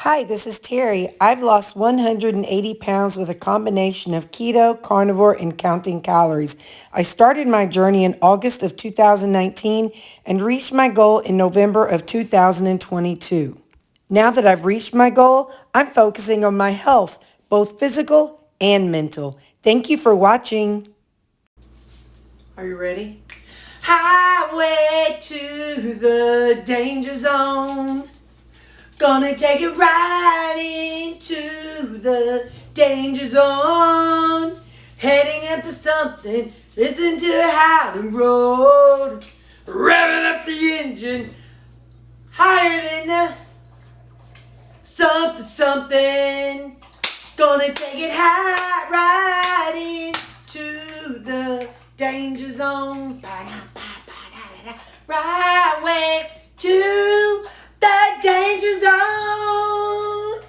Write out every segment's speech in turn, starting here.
Hi, this is Terry. I've lost 180 pounds with a combination of keto, carnivore, and counting calories. I started my journey in August of 2019 and reached my goal in November of 2022. Now that I've reached my goal, I'm focusing on my health, both physical and mental. Thank you for watching. Are you ready? Highway to the danger zone. Gonna take it right into the danger zone. Heading up to something, listen to a howling road. Revving up the engine, higher than the something. Gonna take it high right into the danger zone. Right way to the danger zone.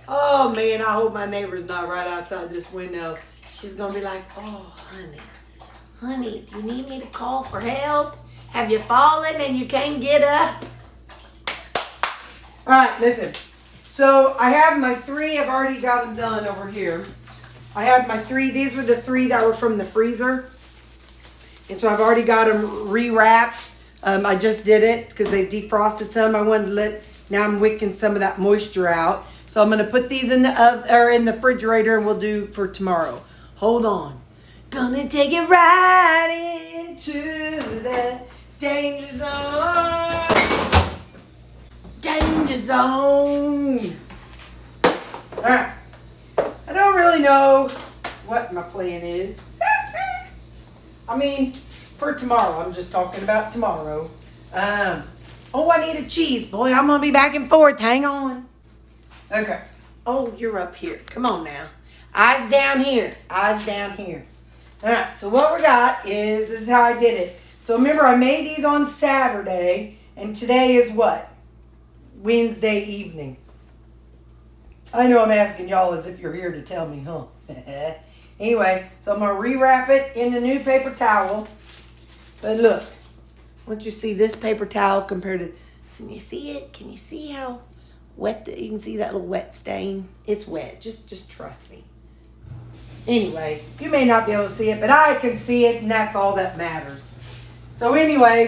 Oh man, I hope my neighbor's not right outside this window. She's gonna be like, oh honey, do you need me to call for help? Have you fallen and you can't get up? All right, listen. So I have my three, I've already got them done over here. I have my three, these were the three that were from the freezer. And so I've already got them rewrapped. I just did it because they defrosted some. I wanted to now I'm wicking some of that moisture out. So I'm going to put these in the refrigerator and we'll do for tomorrow. Hold on. Gonna take it right into the danger zone. Danger zone. All right. I don't really know what my plan is. I mean, for tomorrow. I'm just talking about tomorrow. Oh, I need a cheese. Boy, I'm going to be back and forth. Hang on. Okay. Oh, you're up here. Come on now. Eyes down here. Eyes down here. All right. So what we got is, this is how I did it. So remember, I made these on Saturday. And today is what? Wednesday evening. I know I'm asking y'all as if you're here to tell me, huh? Anyway, so I'm going to rewrap it in the new paper towel. But look, once you see this paper towel compared to, can you see it? Can you see how wet, you can see that little wet stain? It's wet, just trust me. Anyway, you may not be able to see it, but I can see it and that's all that matters. So anyway,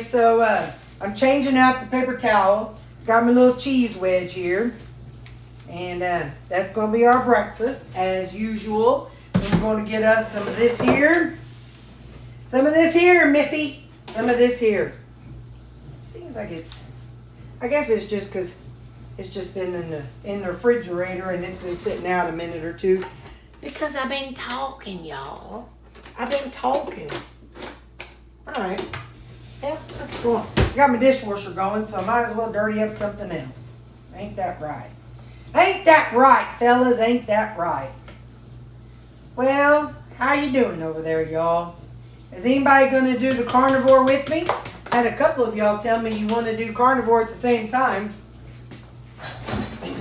I'm changing out the paper towel. Got my little cheese wedge here. And that's going to be our breakfast as usual. We're going to get us some of this here. Some of this here, Missy. Some of this here. Seems like I guess it's just because it's just been in the refrigerator and it's been sitting out a minute or two. Because I've been talking, y'all. I've been talking. Alright. Yeah, that's cool. I got my dishwasher going, so I might as well dirty up something else. Ain't that right? Ain't that right, fellas? Ain't that right? Well, how you doing over there, y'all? Is anybody going to do the carnivore with me? I had a couple of y'all tell me you want to do carnivore at the same time.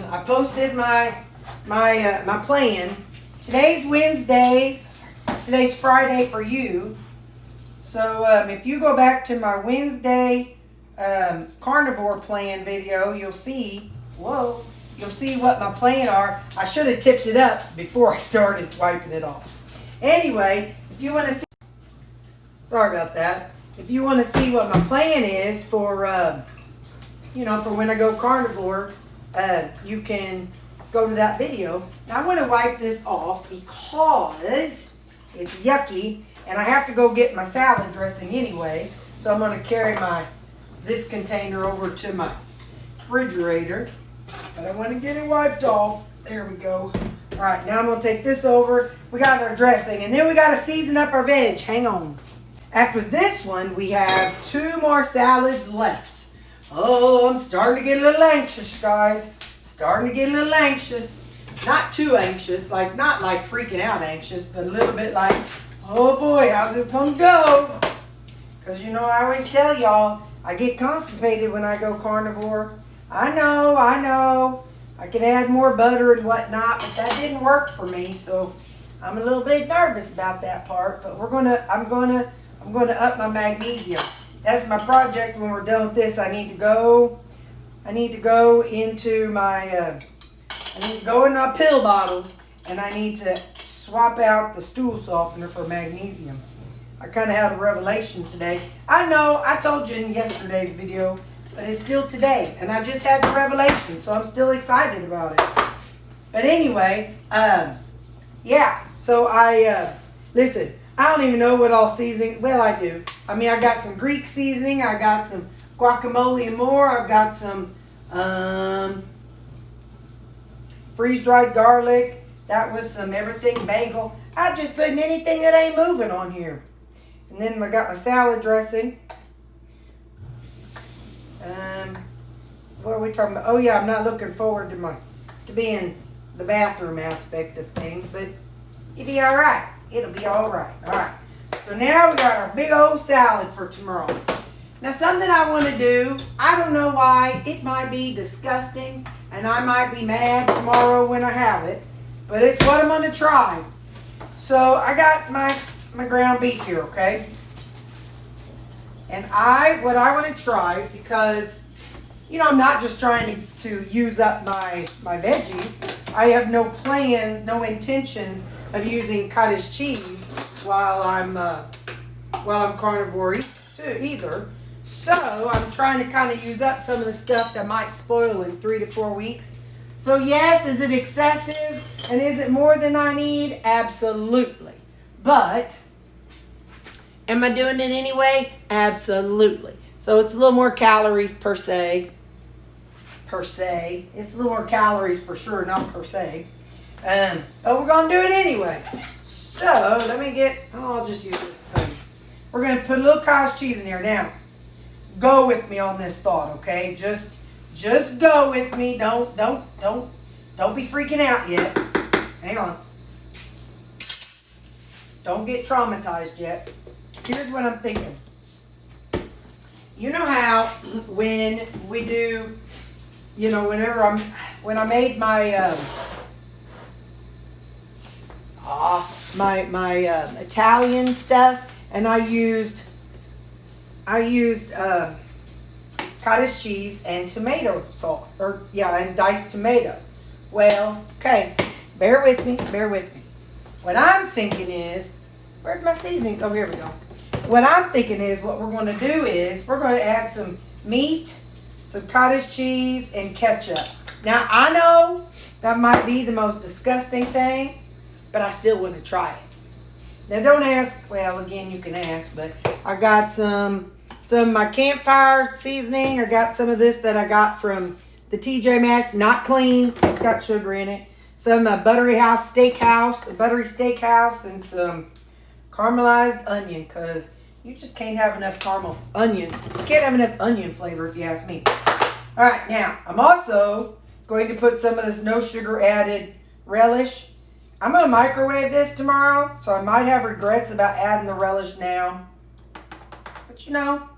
I posted my plan. Today's Wednesday. Today's Friday for you. So if you go back to my Wednesday carnivore plan video, you'll see. Whoa. You'll see what my plan are. I should have tipped it up before I started wiping it off. Anyway, if you want to see, sorry about that. If you want to see what my plan is for, for when I go carnivore, you can go to that video. Now I'm going to wipe this off because it's yucky, and I have to go get my salad dressing anyway. So I'm going to carry this container over to my refrigerator. But I want to get it wiped off. There we go. All right, now I'm going to take this over. We got our dressing, and then we got to season up our veg. Hang on. After this one, we have 2 more salads left. Oh, I'm starting to get a little anxious, guys. Starting to get a little anxious. Not too anxious, not like freaking out anxious, but a little bit like, oh boy, how's this going to go? Because, I always tell y'all, I get constipated when I go carnivore. I know. I can add more butter and whatnot, but that didn't work for me, so I'm a little bit nervous about that part. But I'm gonna up my magnesium. That's my project. When we're done with this, I need to go into my I need to go in my pill bottles, and I need to swap out the stool softener for magnesium. I kind of had a revelation today. I know I told you in yesterday's video, but it's still today, and I just had the revelation, so I'm still excited about it. But anyway, yeah, so listen, I don't even know what all seasoning, well, I do. I mean, I got some Greek seasoning, I got some guacamole and more, I've got some freeze-dried garlic, that was some everything bagel. I'm just putting anything that ain't moving on here. And then I got my salad dressing. What are we talking about? Oh yeah, I'm not looking forward to being the bathroom aspect of things, but it'll be all right. It'll be all right. All right. So now we got our big old salad for tomorrow. Now something I want to do, I don't know why, it might be disgusting, and I might be mad tomorrow when I have it, but it's what I'm going to try. So I got my ground beef here, okay? And what I want to try, because you know, I'm not just trying to use up my veggies. I have no plans, no intentions of using cottage cheese while I'm carnivore either. So I'm trying to kind of use up some of the stuff that might spoil in 3 to 4 weeks. So yes, is it excessive and is it more than I need? Absolutely. But am I doing it anyway? Absolutely. So it's a little more calories per se. It's a little more calories for sure, not per se. But we're going to do it anyway. So let me I'll just use this thing. We're going to put a little cottage cheese in here. Now, go with me on this thought, okay? Just go with me. Don't be freaking out yet. Hang on. Don't get traumatized yet. Here's what I'm thinking. You know how when we do, you know, when I made my my Italian stuff, and I used cottage cheese and tomato sauce, and diced tomatoes. Well, okay, bear with me. What I'm thinking is, where's my seasoning? Oh, here we go. What I'm thinking is, what we're going to do is, we're going to add some meat, some cottage cheese, and ketchup. Now, I know that might be the most disgusting thing, but I still want to try it. Now, don't ask, well, again, you can ask, but I got some of my campfire seasoning. I got some of this that I got from the TJ Maxx, not clean. It's got sugar in it. Some buttery steakhouse, and some caramelized onion, because you just can't have enough onion. You can't have enough onion flavor if you ask me. All right, now, I'm also going to put some of this no sugar added relish. I'm going to microwave this tomorrow, so I might have regrets about adding the relish now. But you know,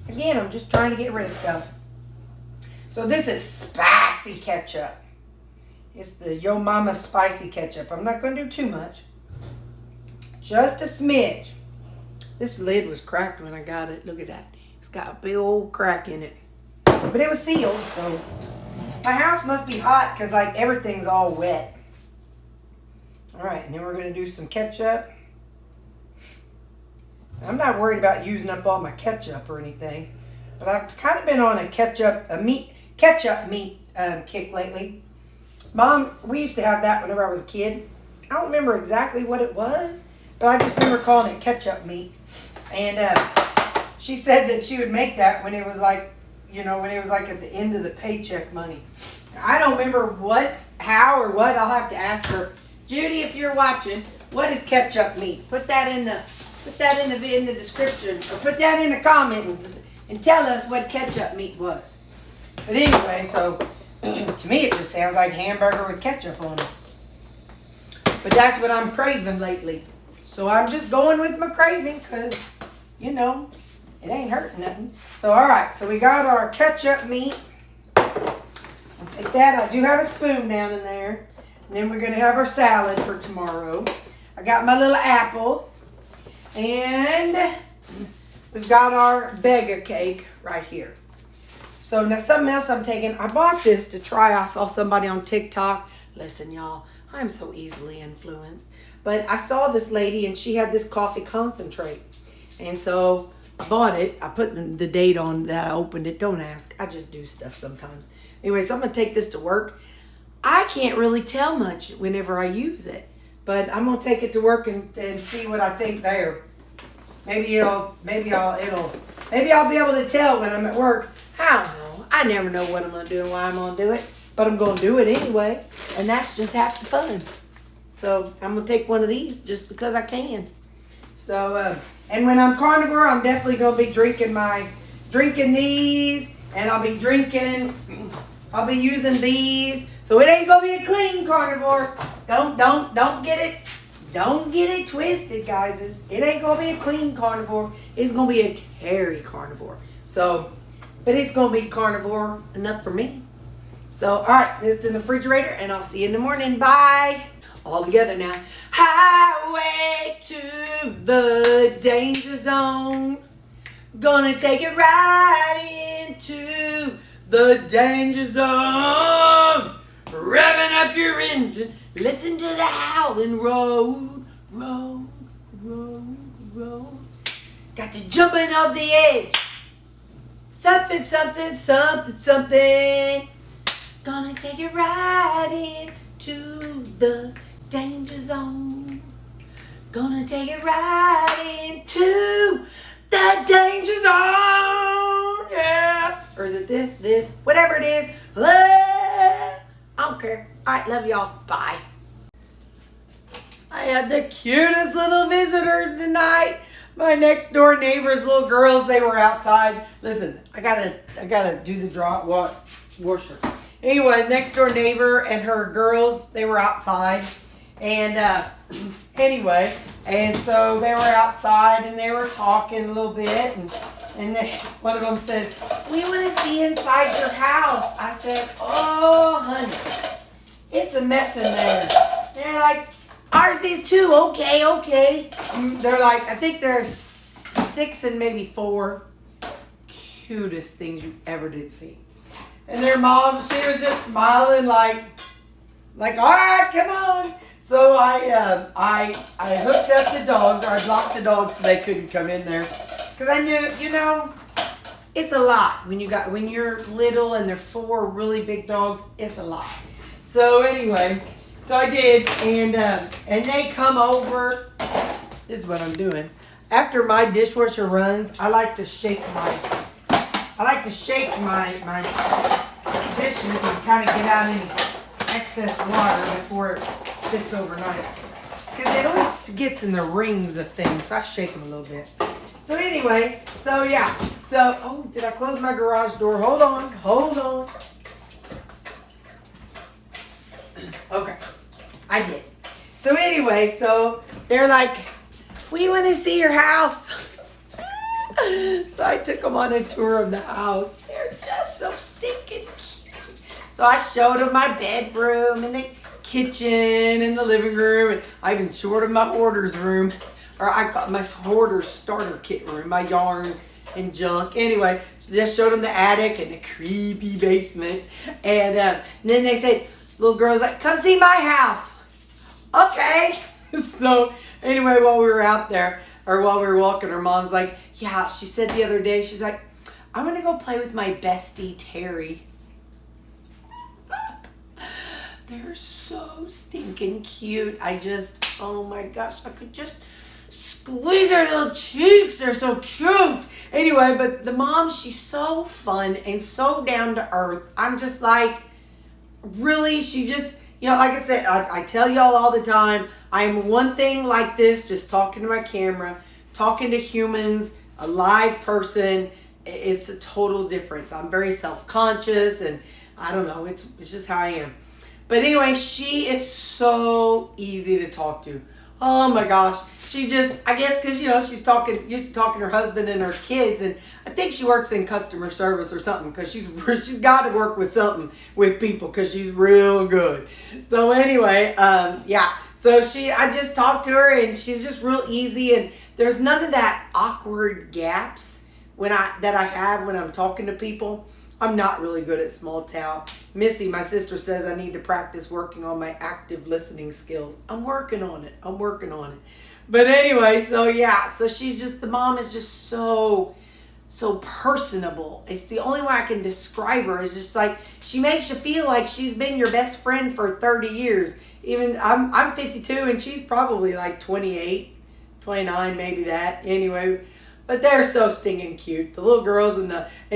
again, I'm just trying to get rid of stuff. So this is spicy ketchup. It's the Yo Mama spicy ketchup. I'm not going to do too much. Just a smidge. This lid was cracked when I got it. Look at that. It's got a big old crack in it. But it was sealed, so my house must be hot because like everything's all wet. Alright, and then we're going to do some ketchup. I'm not worried about using up all my ketchup or anything, but I've kind of been on a ketchup meat kick lately. Mom, we used to have that whenever I was a kid. I don't remember exactly what it was, but I just remember calling it ketchup meat. And she said that she would make that when it was like, you know, when it was like at the end of the paycheck money. I don't remember how or what. I'll have to ask her. Judy, if you're watching, what is ketchup meat? Put that in the description, or put that in the comments and tell us what ketchup meat was. But anyway, so to me it just sounds like hamburger with ketchup on it. But that's what I'm craving lately. So I'm just going with my craving because, you know, it ain't hurting nothing. So alright, so we got our ketchup meat. I'll take that. I do have a spoon down in there. And then we're going to have our salad for tomorrow. I got my little apple. And we've got our Begga cake right here. So now something else I'm taking. I bought this to try. I saw somebody on TikTok. Listen, y'all, I'm so easily influenced. But I saw this lady and she had this coffee concentrate. And so I bought it. I put the date on that I opened it. Don't ask. I just do stuff sometimes. Anyway, so I'm going to take this to work. I can't really tell much whenever I use it. But I'm going to take it to work and see what I think there. Maybe I'll be able to tell when I'm at work. I don't know. I never know what I'm going to do and why I'm going to do it. But I'm going to do it anyway. And that's just half the fun. So I'm going to take one of these just because I can. So, and when I'm carnivore, I'm definitely going to be drinking these. And I'll be using these. So it ain't going to be a clean carnivore. Don't get it twisted, guys. It ain't going to be a clean carnivore. It's going to be a Terri carnivore. So, but it's going to be carnivore enough for me. So, all right, this is in the refrigerator, and I'll see you in the morning. Bye. All together now. Highway to the danger zone. Gonna take it right into the danger zone. Revving up your engine. Listen to the howling road. Road, road, road. Got you jumping off the edge. Something, something, something, something. Gonna take it right into the danger zone. Gonna take it right into the danger zone. Yeah. Or is it this? Whatever it is. I don't care. Alright, love y'all. Bye. I had the cutest little visitors tonight. My next door neighbor's little girls, they were outside. Listen, I gotta do the washer. Anyway, next door neighbor and her girls, they were outside. And anyway, and so they were outside and they were talking a little bit. And then one of them says, "We want to see inside your house." I said, "Oh, honey, it's a mess in there." They're like, "Ours is too." Okay. They're like, I think there's 6 and maybe 4 cutest things you ever did see. And their mom, she was just smiling like, all right, come on. So I hooked up the dogs, or I blocked the dogs so they couldn't come in there. Because I knew, it's a lot. When you're little and they're 4 really big dogs, it's a lot. So anyway, so I did, and they come over. This is what I'm doing. After my dishwasher runs, I like to shake my dishes and kind of get out any excess water before it sits overnight. Because it always gets in the rings of things, so I shake them a little bit. So anyway, so yeah. So, oh, did I close my garage door? Hold on. Okay, I did. So anyway, so they're like, "We want to see your house." So I took them on a tour of the house. They're just so stinking cute. So I showed them my bedroom and the kitchen and the living room. And I even showed them my hoarder's room. Or I call it my hoarder's starter kit room, my yarn and junk. Anyway, so just showed them the attic and the creepy basement. And then they said, little girl's like, "Come see my house." Okay. So anyway, while we were out there, or while we were walking, her mom's like, "Yeah," she said the other day, she's like, "I'm going to go play with my bestie, Terri." They're so stinking cute. Oh my gosh, I could just squeeze her little cheeks. They're so cute. Anyway, but the mom, she's so fun and so down to earth. I'm just like, really, she just, like I said, I tell y'all all the time, I'm one thing like this, just talking to my camera, talking to humans, a live person. It's a total difference. I'm very self-conscious, and I don't know, it's just how I am. But anyway, she is so easy to talk to. Oh my gosh. She just, I guess because, she's used to talking to her husband and her kids, and I think she works in customer service or something, because she's got to work with something with people, because she's real good. So anyway, yeah. So I just talked to her, and she's just real easy, and there's none of that awkward gaps that I have when I'm talking to people. I'm not really good at small talk. Missy, my sister, says I need to practice working on my active listening skills. I'm working on it. But anyway, so yeah, so she's just, the mom is just so personable. It's the only way I can describe her. Is just like, she makes you feel like she's been your best friend for 30 years. Even I'm 52 and she's probably like 28, 29, maybe that. Anyway, but they're so stinking cute. The little girls and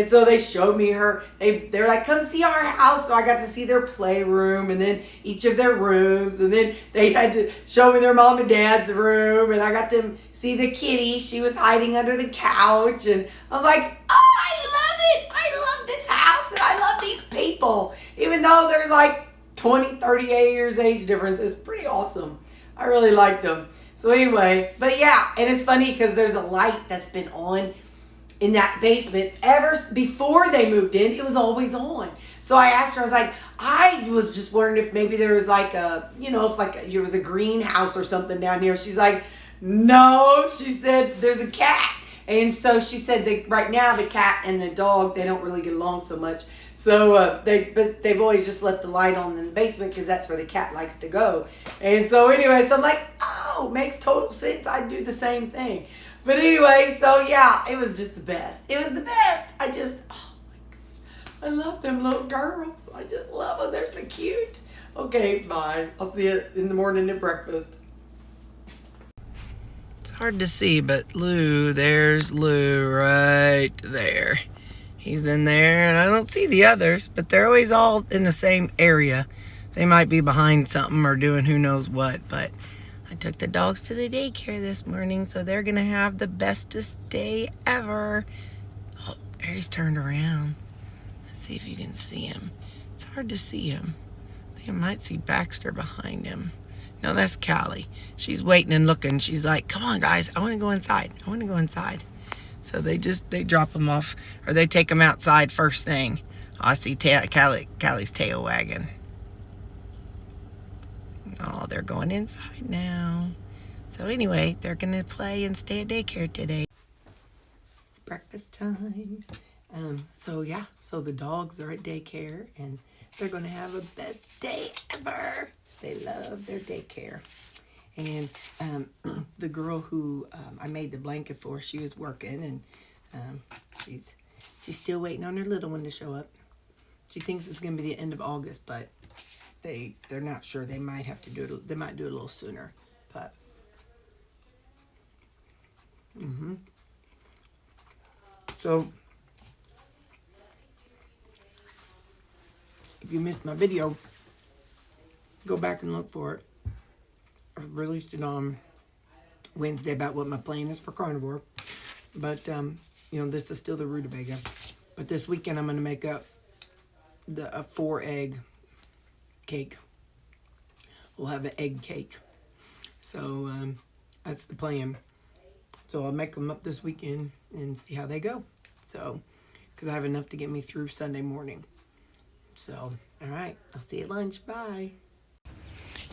so they showed me her. They're like, come see our house. So I got to see their playroom and then each of their rooms. And then they had to show me their mom and dad's room. And I got to see the kitty. She was hiding under the couch. And I'm like, oh, I love it. I love this house. And I love these people. Even though there's like 20, 38 years age difference. It's pretty awesome. I really liked them. So anyway, but yeah, and it's funny because there's a light that's been on in that basement ever before they moved in. It was always on. So I asked her, I was like, I was just wondering if maybe there was like a, if like there was a greenhouse or something down here. She's like, no, she said, there's a cat. And so she said that right now the cat and the dog, they don't really get along so much. So they've always just left the light on in the basement because that's where the cat likes to go. And so anyway, so I'm like, oh, makes total sense. I'd do the same thing. But anyway, so yeah, it was just the best. It was the best. Oh my gosh, I love them little girls. I just love them. They're so cute. Okay, bye. I'll see you in the morning at breakfast. It's hard to see, but there's Lou right there. He's in there, and I don't see the others, but they're always all in the same area. They might be behind something or doing who knows what, but I took the dogs to the daycare this morning, so they're going to have the bestest day ever. Oh, there he's turned around. Let's see if you can see him. It's hard to see him. I think I might see Baxter behind him. No, that's Callie. She's waiting and looking. She's like, come on, guys. I want to go inside. So they drop them off, or they take them outside first thing. Oh, I see Callie's tail wagging. Oh, they're going inside now. So anyway, they're going to play and stay at daycare today. It's breakfast time. So the dogs are at daycare, and they're going to have a best day ever. They love their daycare. And the girl who I made the blanket for, she was working, and she's still waiting on her little one to show up. She thinks it's going to be the end of August, but they're not sure. They might have to do it. They might do it a little sooner, but. So, if you missed my video, go back and look for it. I released it on Wednesday about what my plan is for carnivore. But, this is still the rutabaga. But this weekend I'm going to make a 4-egg cake. We'll have an egg cake. So, that's the plan. So I'll make them up this weekend and see how they go. So, because I have enough to get me through Sunday morning. So, all right. I'll see you at lunch. Bye.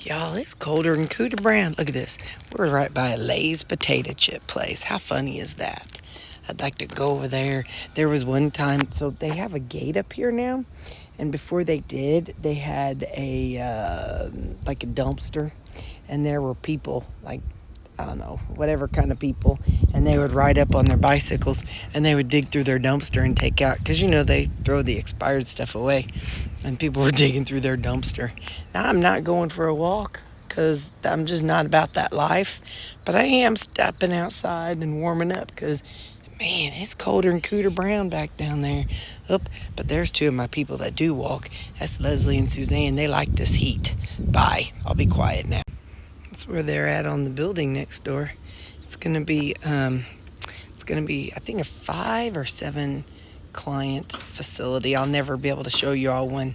Y'all, it's colder than Cooter Brown. Look at this. We're right by a Lay's potato chip place. How funny is that? I'd like to go over there. There was one time, so they have a gate up here now. And before they did, they had a dumpster. And there were people, like, I don't know, whatever kind of people. And they would ride up on their bicycles and they would dig through their dumpster and take out, because, they throw the expired stuff away. And people were digging through their dumpster. Now, I'm not going for a walk because I'm just not about that life. But I am stepping outside and warming up because, man, it's colder than Cooter Brown back down there. But there's two of my people that do walk. That's Leslie and Suzanne. They like this heat. Bye. I'll be quiet now. That's where they're at on the building next door. It's going to be, I think, a 5 or 7 client facility. I'll never be able to show you all when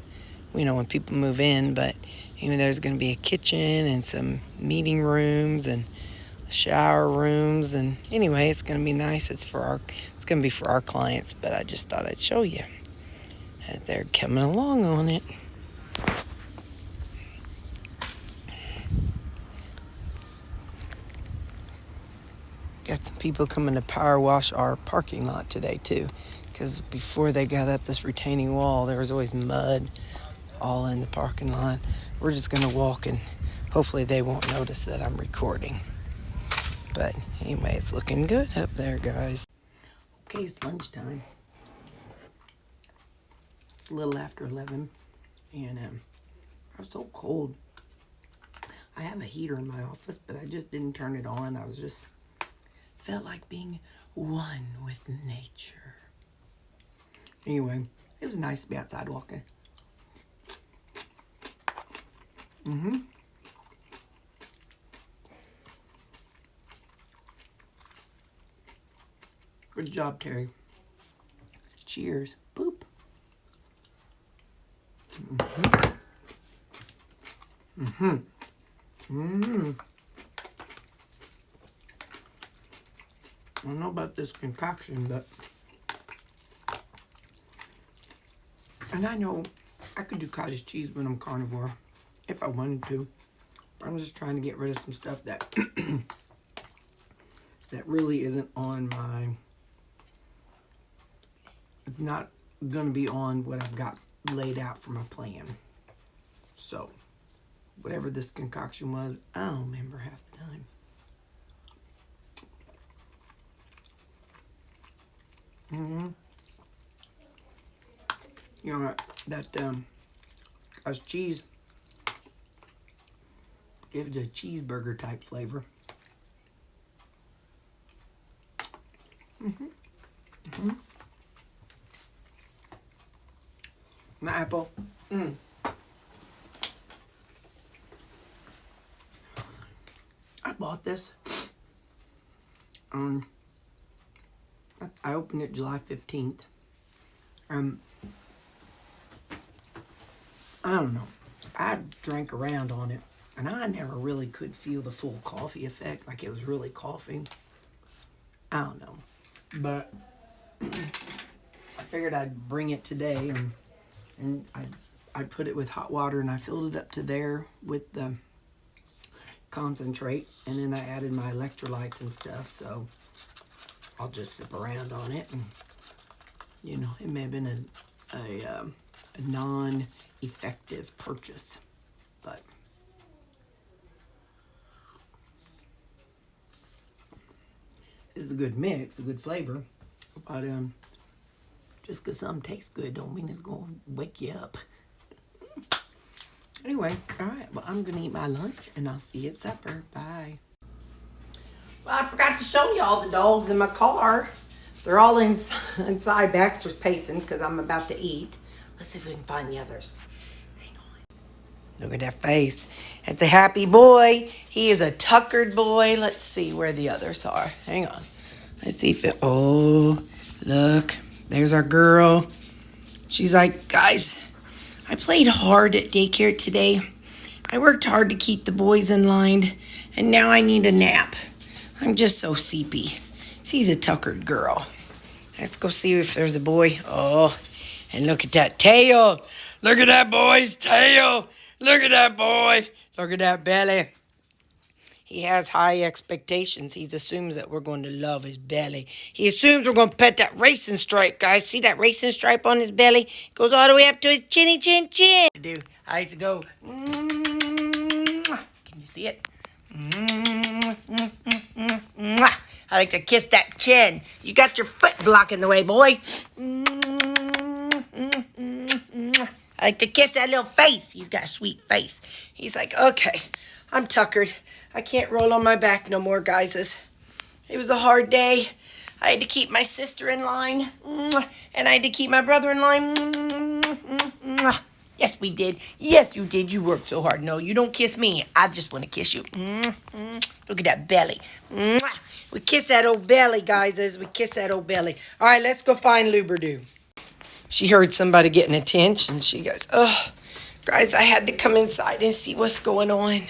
people move in, but there's going to be a kitchen and some meeting rooms and shower rooms, and anyway, it's going to be nice. It's going to be for our clients, but I just thought I'd show you. They're coming along on it. Got some people coming to power wash our parking lot today too, because before they got up this retaining wall, there was always mud all in the parking lot. We're just going to walk, and hopefully they won't notice that I'm recording. But anyway, it's looking good up there, guys. Okay, it's lunchtime. It's a little after 11, and I was so cold. I have a heater in my office, but I just didn't turn it on. I was just felt like being one with nature. Anyway, it was nice to be outside walking. Good job, Terry. Cheers. Boop. I don't know about this concoction, but... And I know I could do cottage cheese when I'm carnivore, if I wanted to. I'm just trying to get rid of some stuff that that really isn't on my... It's not going to be on what I've got laid out for my plan. So, whatever this concoction was, I don't remember half the time. You know, that as cheese gives a cheeseburger type flavor. My apple. I bought this. I opened it July 15th. I don't know. I drank around on it, and I never really could feel the full coffee effect, like it was really coughing. I don't know. But I figured I'd bring it today, and I put it with hot water, and I filled it up to there with the concentrate, and then I added my electrolytes and stuff, so I'll just sip around on it. And, you know, it may have been a non-effective purchase, but it's a good mix, a good flavor. But just because something tastes good don't mean it's going to wake you up. Anyway, all right, well, I'm going to eat my lunch, and I'll see you at supper. Bye. Well, I forgot to show y'all the dogs in my car. They're all inside. Baxter's pacing because I'm about to eat. Let's see if we can find the others. Hang on. Look at that face. That's a happy boy. He is a tuckered boy. Let's see where the others are. Hang on. Let's see if it... Oh, look. There's our girl. She's like, guys, I played hard at daycare today. I worked hard to keep the boys in line, and now I need a nap. I'm just so sleepy. She's a tuckered girl. Let's go see if there's a boy. Oh, and look at that tail. Look at that boy's tail. Look at that boy. Look at that belly. He has high expectations. He assumes that we're going to love his belly. He assumes we're going to pet that racing stripe, guys. See that racing stripe on his belly? It goes all the way up to his chinny chin chin. I like to go. Can you see it? I like to kiss that chin. You got your foot blocking the way, boy. I like to kiss that little face. He's got a sweet face. He's like, okay, I'm tuckered. I can't roll on my back no more, guys. It was a hard day. I had to keep my sister in line. And I had to keep my brother in line. Yes, we did. Yes, you did. You worked so hard. No, you don't kiss me. I just want to kiss you. Look at that belly. We kiss that old belly, guys, as we kiss that old belly. All right, let's go find Girardeau. She heard somebody getting attention. She goes, oh, guys, I had to come inside and see what's going on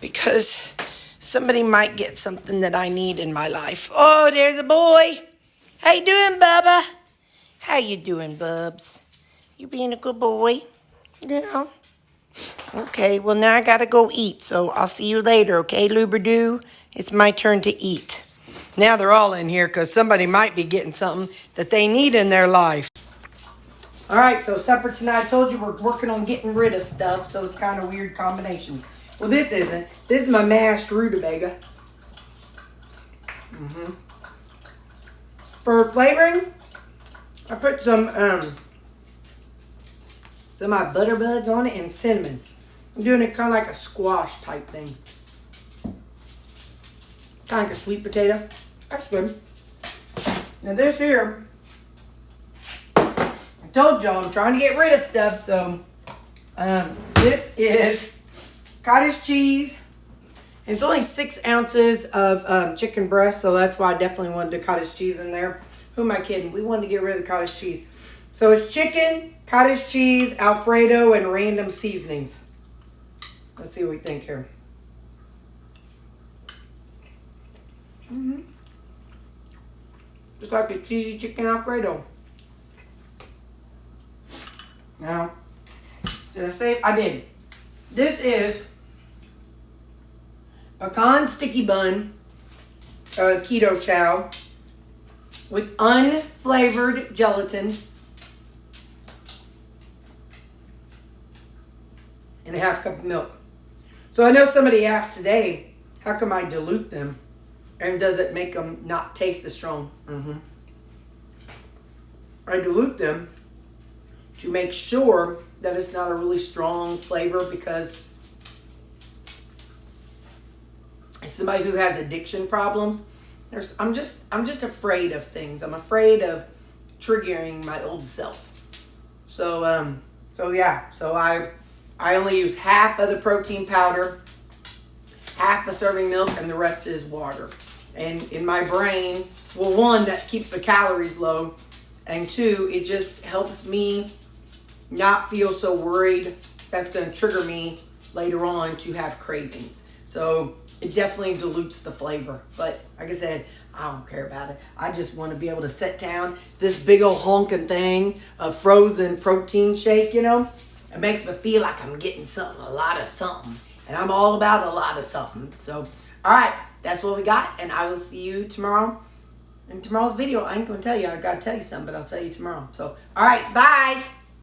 because somebody might get something that I need in my life. Oh, there's a boy. How you doing, Bubba? How you doing, Bubs? You being a good boy? Yeah. Okay, well, now I got to go eat, so I'll see you later, okay, Girardeau? It's my turn to eat. Now they're all in here because somebody might be getting something that they need in their life. All right, so supper tonight. I told you we're working on getting rid of stuff, so it's kind of weird combinations. Well, this isn't. This is my mashed rutabaga. For flavoring, I put some of my butter buds on it and cinnamon. I'm doing it kind of like a squash type thing. Kind of like a sweet potato. That's good. Now this here, I told y'all I'm trying to get rid of stuff, so this is cottage cheese. And it's only 6 ounces of chicken breast, so that's why I definitely wanted the cottage cheese in there. Who am I kidding? We wanted to get rid of the cottage cheese. So it's chicken, cottage cheese, Alfredo, and random seasonings. Let's see what we think here. Just like a cheesy chicken Alfredo. Now, did I say it? I did. This is pecan sticky bun keto chow with unflavored gelatin and a half cup of milk. So I know somebody asked today, how come I dilute them? And does it make them not taste as strong? I dilute them to make sure that it's not a really strong flavor, because as somebody who has addiction problems, I'm just afraid of things. I'm afraid of triggering my old self. So I only use half of the protein powder, half a serving milk, and the rest is water. And in my brain, well, one, that keeps the calories low, and two, it just helps me not feel so worried that's going to trigger me later on to have cravings. So it definitely dilutes the flavor. But like I said, I don't care about it. I just want to be able to set down this big old honking thing of frozen protein shake, you know. It makes me feel like I'm getting something, a lot of something. And I'm all about a lot of something. So, all right, that's what we got. And I will see you tomorrow. In tomorrow's video, I ain't going to tell you. I got to tell you something, but I'll tell you tomorrow. So, all right, bye.